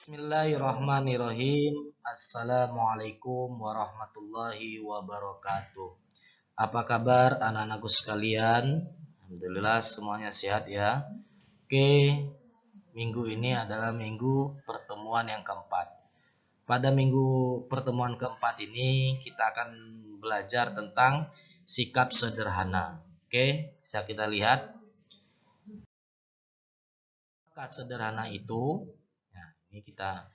Bismillahirrahmanirrahim. Assalamualaikum warahmatullahi wabarakatuh. Apa kabar anak-anakku sekalian? Alhamdulillah semuanya sehat ya. Oke, minggu ini adalah minggu pertemuan yang keempat. Pada minggu pertemuan keempat ini kita akan belajar tentang sikap sederhana. Oke, bisa kita lihat. Apakah sederhana itu? Nah, ini kita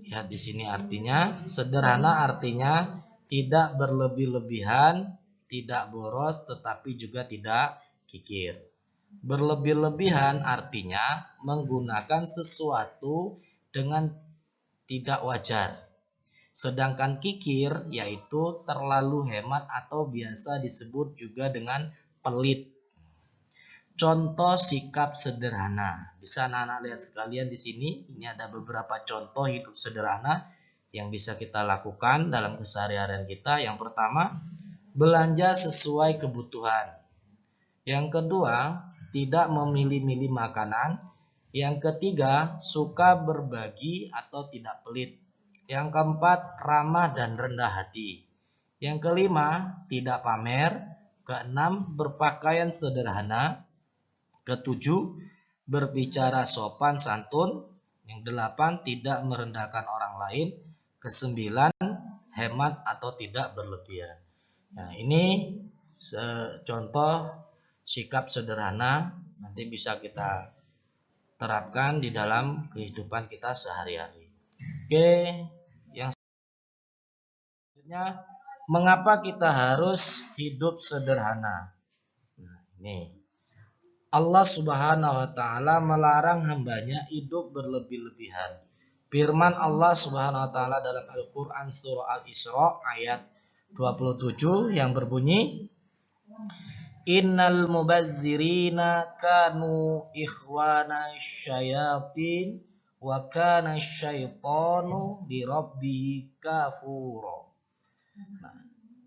lihat di sini artinya sederhana artinya tidak berlebih-lebihan, tidak boros tetapi juga tidak kikir. Berlebih-lebihan artinya menggunakan sesuatu dengan tidak wajar. Sedangkan kikir yaitu terlalu hemat atau biasa disebut juga dengan pelit. Contoh sikap sederhana. Bisa anak-anak lihat sekalian di sini. Ini ada beberapa contoh hidup sederhana yang bisa kita lakukan dalam keseharian kita. Yang pertama, belanja sesuai kebutuhan. Yang kedua, tidak memilih-milih makanan. Yang ketiga, suka berbagi atau tidak pelit. Yang keempat, ramah dan rendah hati. Yang kelima, tidak pamer. Keenam, berpakaian sederhana. Ketujuh, berbicara sopan santun. Yang delapan, tidak merendahkan orang lain. Kesembilan, hemat atau tidak berlebihan. Nah, ini contoh sikap sederhana nanti bisa kita terapkan di dalam kehidupan kita sehari-hari. Oke, yang selanjutnya, mengapa kita harus hidup sederhana? Nah, ini Allah Subhanahu wa taala melarang hambanya hidup berlebih-lebihan. Firman Allah Subhanahu wa taala dalam Al-Qur'an surah Al-Isra ayat 27 yang berbunyi, Innal mubazzirina kanu ikhwana syayatin wa kana syaitanu lirabbihi kafura. Nah,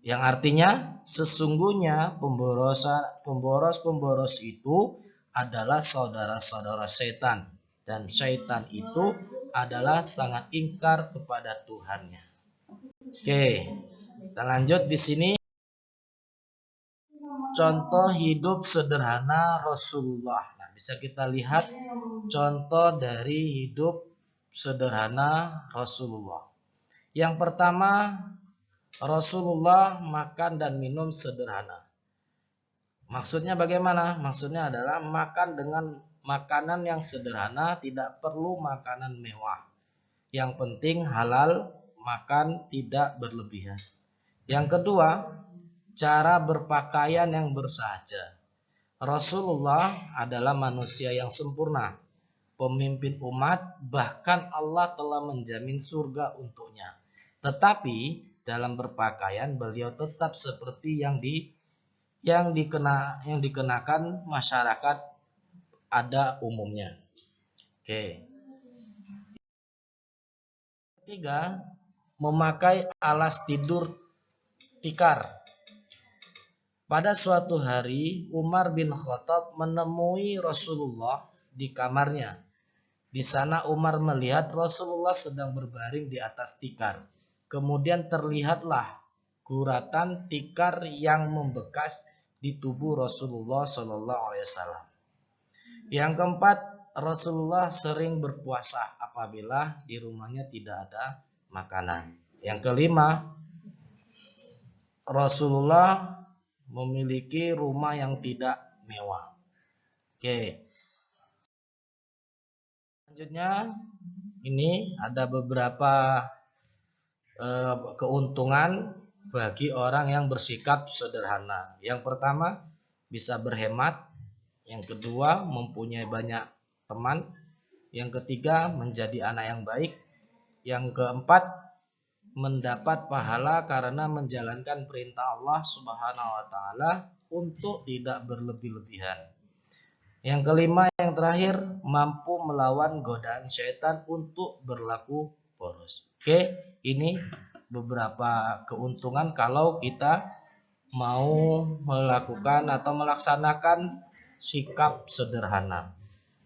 yang artinya sesungguhnya pemboros itu adalah saudara-saudara setan dan setan itu adalah sangat ingkar kepada Tuhannya. Oke, kita lanjut di sini. Contoh hidup sederhana Rasulullah. Nah, bisa kita lihat contoh dari hidup sederhana Rasulullah. Yang pertama, Rasulullah makan dan minum sederhana. Maksudnya bagaimana? Maksudnya adalah makan dengan makanan yang sederhana, tidak perlu makanan mewah. Yang penting halal, makan tidak berlebihan. Yang kedua, cara berpakaian yang bersahaja. Rasulullah adalah manusia yang sempurna, pemimpin umat, bahkan Allah telah menjamin surga untuknya. Tetapi dalam berpakaian beliau tetap seperti yang dikenakan masyarakat ada umumnya. Oke. Ketiga, memakai alas tidur tikar. Pada suatu hari Umar bin Khattab menemui Rasulullah di kamarnya. Di sana Umar melihat Rasulullah sedang berbaring di atas tikar. Kemudian terlihatlah guratan tikar yang membekas di tubuh Rasulullah SAW. Yang keempat, Rasulullah sering berpuasa apabila di rumahnya tidak ada makanan. Yang kelima, Rasulullah memiliki rumah yang tidak mewah. Oke. Selanjutnya, ini ada beberapa keuntungan bagi orang yang bersikap sederhana. Yang pertama, bisa berhemat. Yang kedua, mempunyai banyak teman. Yang ketiga, menjadi anak yang baik. Yang keempat, mendapat pahala karena menjalankan perintah Allah Subhanahu wa taala untuk tidak berlebih-lebihan. Yang kelima, yang terakhir, mampu melawan godaan syaitan untuk berlaku boros. Oke, ini beberapa keuntungan kalau kita mau melakukan atau melaksanakan sikap sederhana.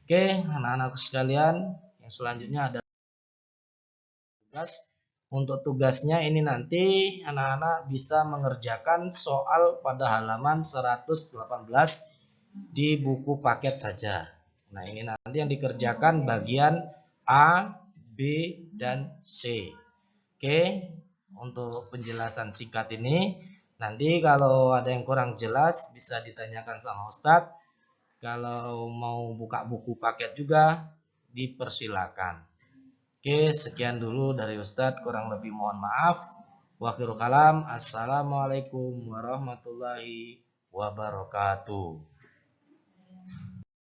Oke, anak-anakku sekalian, yang selanjutnya ada Untuk tugasnya ini nanti anak-anak bisa mengerjakan soal pada halaman 118 di buku paket saja. Nah, ini nanti yang dikerjakan bagian A, B, dan C. Oke, untuk penjelasan singkat ini, nanti kalau ada yang kurang jelas bisa ditanyakan sama Ustadz. Kalau mau buka buku paket juga dipersilakan. Oke, sekian dulu dari Ustadz, kurang lebih mohon maaf. Wa akhiru kalam, assalamualaikum warahmatullahi wabarakatuh.